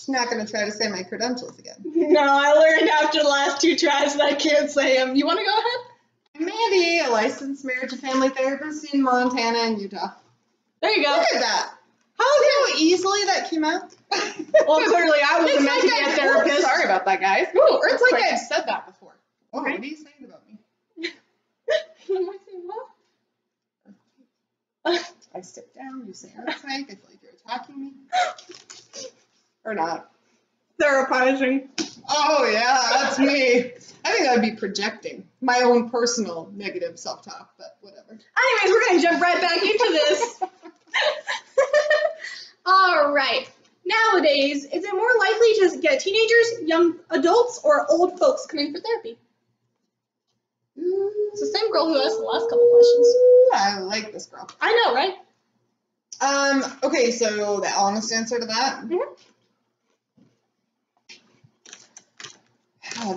not going to try to say my credentials again. No, I learned after the last 2 tries that I can't say them. You want to go ahead? Mandy, a licensed marriage and family therapist in Montana and Utah. There you go. Look at that. How easily that came out. Well, clearly I wasn't meant to be a therapist. Sorry about that, guys. Ooh, It's like I've said that before. Oh, Okay. what are you saying about me? I sit down, you say earthquake, I feel like you're attacking me. Or not. Therapizing. Oh, yeah, that's me. I think I'd be projecting my own personal negative self-talk, but whatever. Anyways, we're going to jump right back into this. All right. Nowadays, is it more likely to get teenagers, young adults, or old folks coming for therapy? It's the same girl who asked the last couple questions. I like this girl. I know, right? Okay, so the honest answer to that?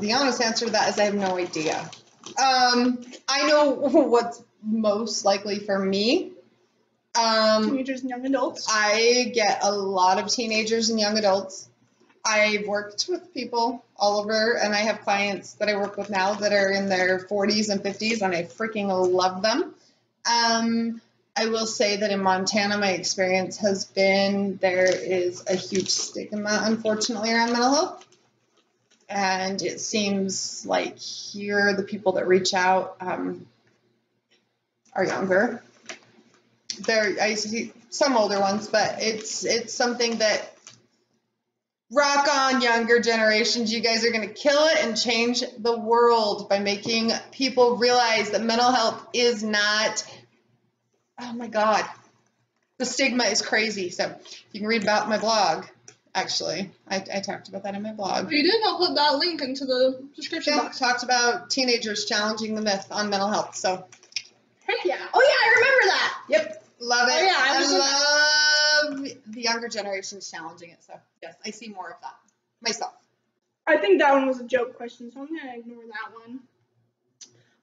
The honest answer to that is I have no idea. I know what's most likely for me. Teenagers and young adults. I get a lot of teenagers and young adults. I've worked with people all over, and I have clients that I work with now that are in their 40s and 50s, and I freaking love them. I will say that in Montana, my experience has been there is a huge stigma, unfortunately, around mental health. And it seems like here the people that reach out are younger. I see some older ones, but it's something that rock on, younger generations. You guys are going to kill it and change the world by making people realize that mental health is not, oh my God, the stigma is crazy. So you can read about my blog. Actually, I talked about that in my blog. You did. I'll put that link into the description box. Talked about teenagers challenging the myth on mental health. So, heck yeah. Oh yeah, I remember that. Yep, love it. Oh, yeah, I love the younger generations challenging it. So, yes, I see more of that myself. I think that one was a joke question, so I'm going to ignore that one.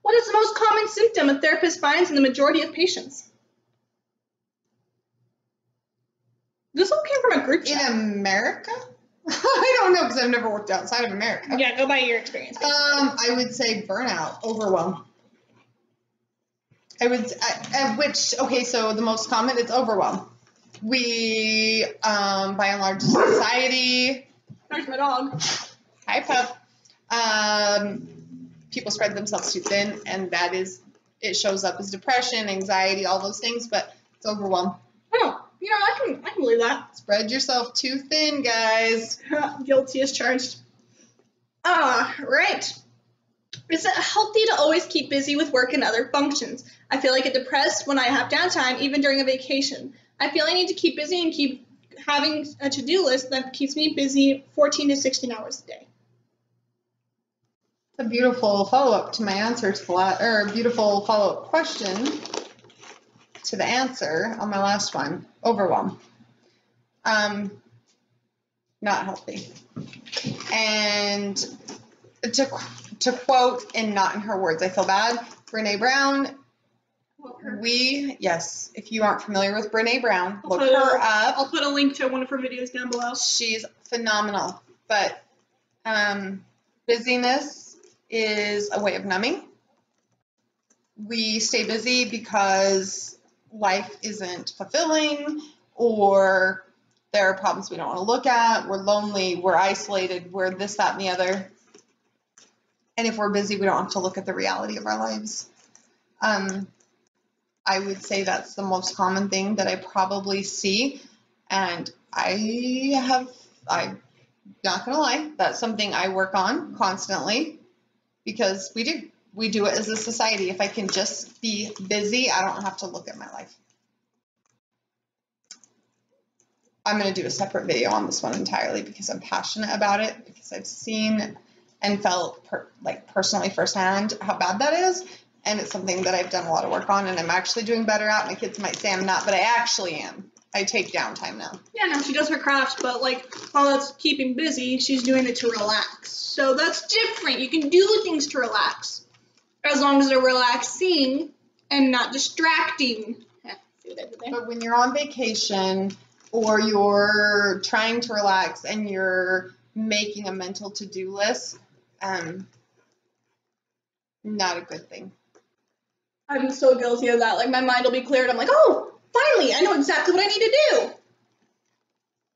What is the most common symptom a therapist finds in the majority of patients? This all came from a group chat. In America? I don't know because I've never worked outside of America. Yeah, go by your experience. I would say burnout, overwhelm. So the most common, it's overwhelm. We, by and large, society. There's my dog. Hi, pup. People spread themselves too thin, and it shows up as depression, anxiety, all those things, but it's overwhelm. Oh. You know, I can believe that. Spread yourself too thin, guys. Guilty as charged. Right. Is it healthy to always keep busy with work and other functions? I feel like I get depressed when I have downtime, even during a vacation. I feel I need to keep busy and keep having a to-do list that keeps me busy 14 to 16 hours a day. It's a beautiful follow-up to my answer to a beautiful follow-up question to the answer on my last one. Overwhelm. Not healthy. And to quote, and not in her words, I feel bad, Brene Brown, if you aren't familiar with Brene Brown, look her up. I'll put a link to one of her videos down below. She's phenomenal. But busyness is a way of numbing. We stay busy because life isn't fulfilling, or there are problems we don't want to look at, we're lonely, we're isolated, we're this, that, and the other. And if we're busy, we don't have to look at the reality of our lives. I would say that's the most common thing that I probably see, and I'm not gonna lie, that's something I work on constantly, because we do it as a society. If I can just be busy, I don't have to look at my life. I'm going to do a separate video on this one entirely because I'm passionate about it, because I've seen and felt personally firsthand how bad that is. And it's something that I've done a lot of work on, and I'm actually doing better at. My kids might say I'm not, but I actually am. I take downtime now. Yeah, no, she does her craft, but while that's keeping busy, she's doing it to relax. So that's different. You can do things to relax, as long as they're relaxing and not distracting. Yeah, see what I did there? But when you're on vacation, or you're trying to relax and you're making a mental to-do list, not a good thing. I'm so guilty of that. Like, my mind will be cleared. I'm like, oh, finally, I know exactly what I need to do.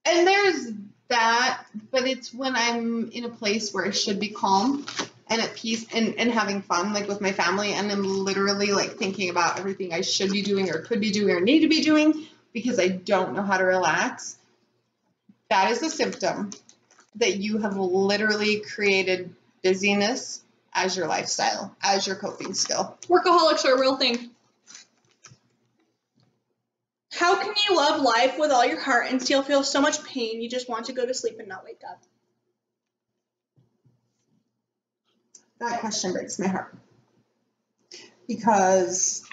And there's that, but it's when I'm in a place where I should be calm and at peace and having fun, like with my family, and I'm literally like thinking about everything I should be doing or could be doing or need to be doing because I don't know how to relax. That is a symptom that you have literally created busyness as your lifestyle, as your coping skill. Workaholics are a real thing. How can you love life with all your heart and still feel so much pain you just want to go to sleep and not wake up? That question breaks my heart. Because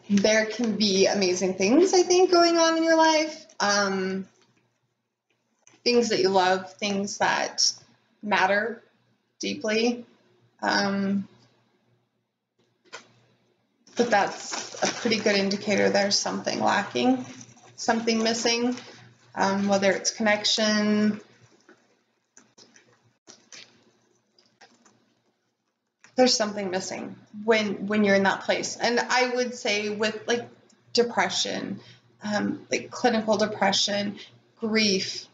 there can be amazing things, I think, going on in your life. Things that you love, things that matter deeply. But that's a pretty good indicator there's something lacking, something missing, whether it's connection. There's something missing when you're in that place. And I would say with like depression, like clinical depression, grief,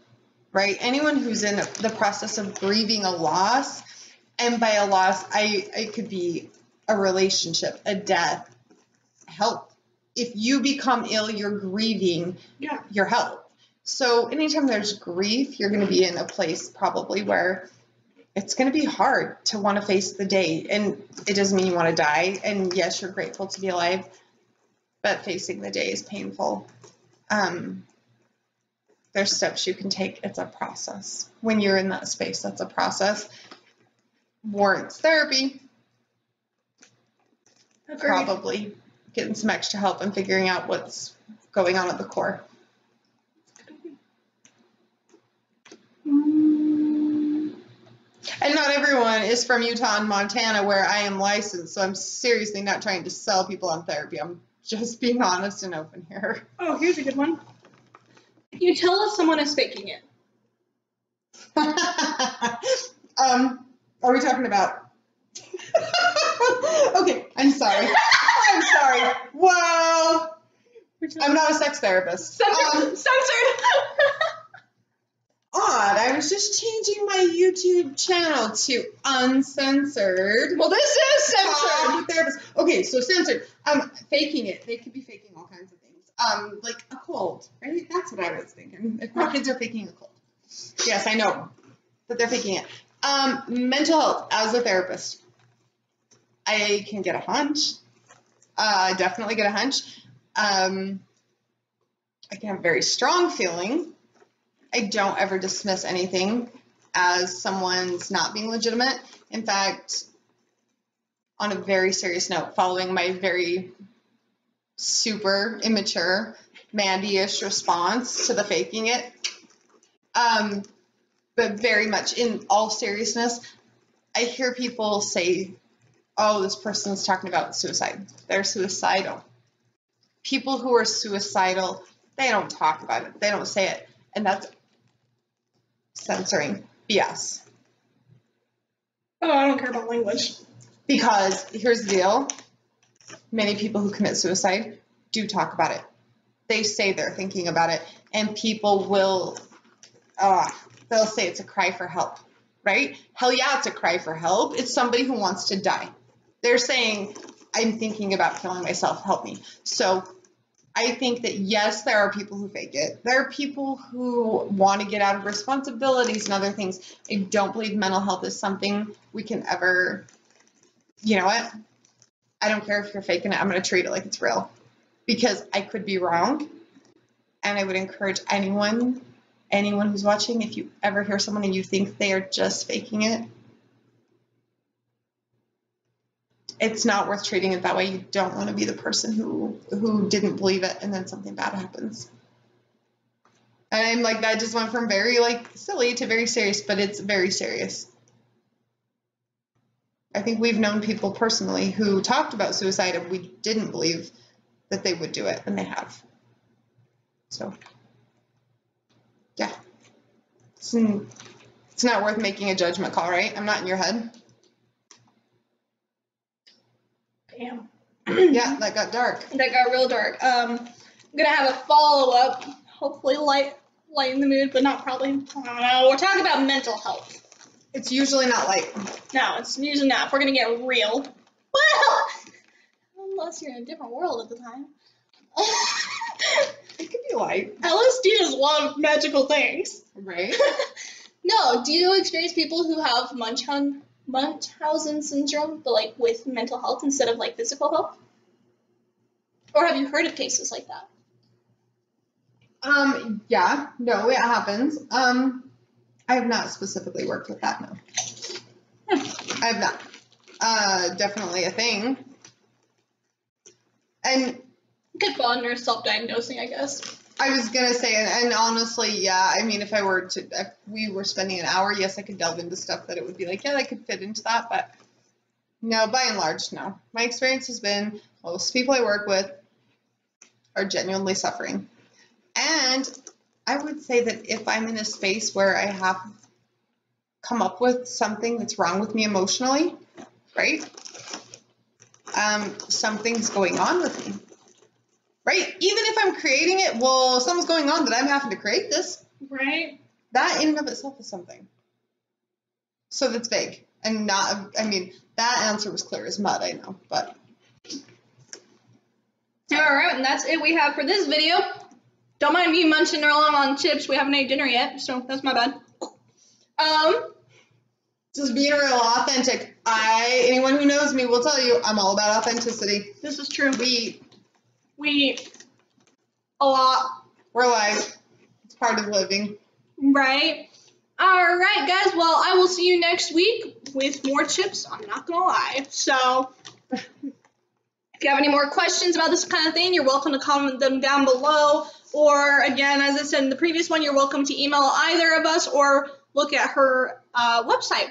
right? Anyone who's in the process of grieving a loss, and by a loss, it could be a relationship, a death, health. If you become ill, you're grieving your health. So anytime there's grief, you're going to be in a place probably where it's going to be hard to want to face the day. And it doesn't mean you want to die. And yes, you're grateful to be alive, but facing the day is painful. There's steps you can take. It's a process. When you're in that space, that's a process. Warrants therapy. Agreed. Probably getting some extra help and figuring out what's going on at the core. And not everyone is from Utah and Montana where I am licensed, so I'm seriously not trying to sell people on therapy. I'm just being honest and open here. Oh, here's a good one. You tell if someone is faking it. Are we talking about? Okay, I'm sorry. I'm sorry. Whoa. I'm not a sex therapist. Censored. Odd. I was just changing my YouTube channel to uncensored. Well, this is censored. Therapist. Okay, so censored. Faking it. They could be faking all kinds of things. Like a cold, right? That's what I was thinking. If my kids are faking a cold. Yes, I know that they're faking it. Mental health. As a therapist, I can get a hunch. I definitely get a hunch. I can have a very strong feeling. I don't ever dismiss anything as someone's not being legitimate. In fact, on a very serious note, following my very super immature Mandy-ish response to the faking it, but very much in all seriousness, I hear people say, oh, this person's talking about suicide. They're suicidal. People who are suicidal, they don't talk about it. They don't say it. And that's censoring BS. Oh, I don't care about language. Because here's the deal. Many people who commit suicide do talk about it. They say they're thinking about it. And people will, they'll say it's a cry for help, right? Hell yeah, it's a cry for help. It's somebody who wants to die. They're saying, I'm thinking about killing myself, help me. So I think that, yes, there are people who fake it. There are people who want to get out of responsibilities and other things. I don't believe mental health is something we can ever, you know what? I don't care if you're faking it. I'm going to treat it like it's real because I could be wrong. And I would encourage anyone who's watching, if you ever hear someone and you think they are just faking it, it's not worth treating it that way. You don't want to be the person who didn't believe it and then something bad happens. And I'm like, that just went from very like silly to very serious, but it's very serious. I think we've known people personally who talked about suicide and we didn't believe that they would do it, and they have. So, yeah. It's not worth making a judgment call, right? I'm not in your head. Damn. Yeah, that got dark. That got real dark. I'm gonna have a follow-up, hopefully lighten the mood, but not probably. I don't know. We're talking about mental health. It's usually not light. No, it's usually not. If we're gonna get real. Well, unless you're in a different world at the time. It could be light. LSD does a lot of magical things. Right? No, do you experience people who have Munchausen syndrome, but like with mental health instead of like physical health? Or have you heard of cases like that? Yeah, no, it happens. I have not specifically worked with that, no. I have not. Definitely a thing. And Could fall under self-diagnosing, I guess. I was gonna say, and honestly, yeah, I mean, if we were spending an hour, yes, I could delve into stuff that it would be like, yeah, that could fit into that, but no, by and large, no. My experience has been most people I work with are genuinely suffering. And I would say that if I'm in a space where I have come up with something that's wrong with me emotionally, right? Something's going on with me, right? Even if I'm creating it, well, something's going on that I'm having to create this. Right. That in and of itself is something. So that's vague. And not, I mean, that answer was clear as mud, I know, but. All right, and that's it we have for this video. Don't mind me munching along on chips. We haven't ate dinner yet, so that's my bad. Just being real authentic. Anyone who knows me will tell you I'm all about authenticity. This is true. We eat a lot. We're alive. It's part of living. Right. All right, guys. Well, I will see you next week with more chips. I'm not going to lie. So if you have any more questions about this kind of thing, you're welcome to comment them down below. Or, again, as I said in the previous one, you're welcome to email either of us or look at her website.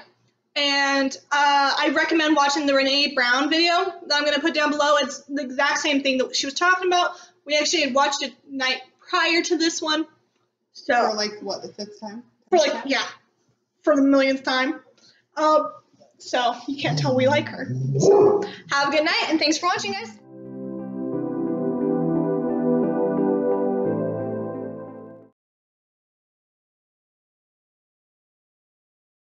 And I recommend watching the Renee Brown video that I'm going to put down below. It's the exact same thing that she was talking about. We actually had watched it night prior to this one. So for like, what, the 5th time? For like, yeah, for the millionth time. So you can't tell we like her. So have a good night, and thanks for watching, guys.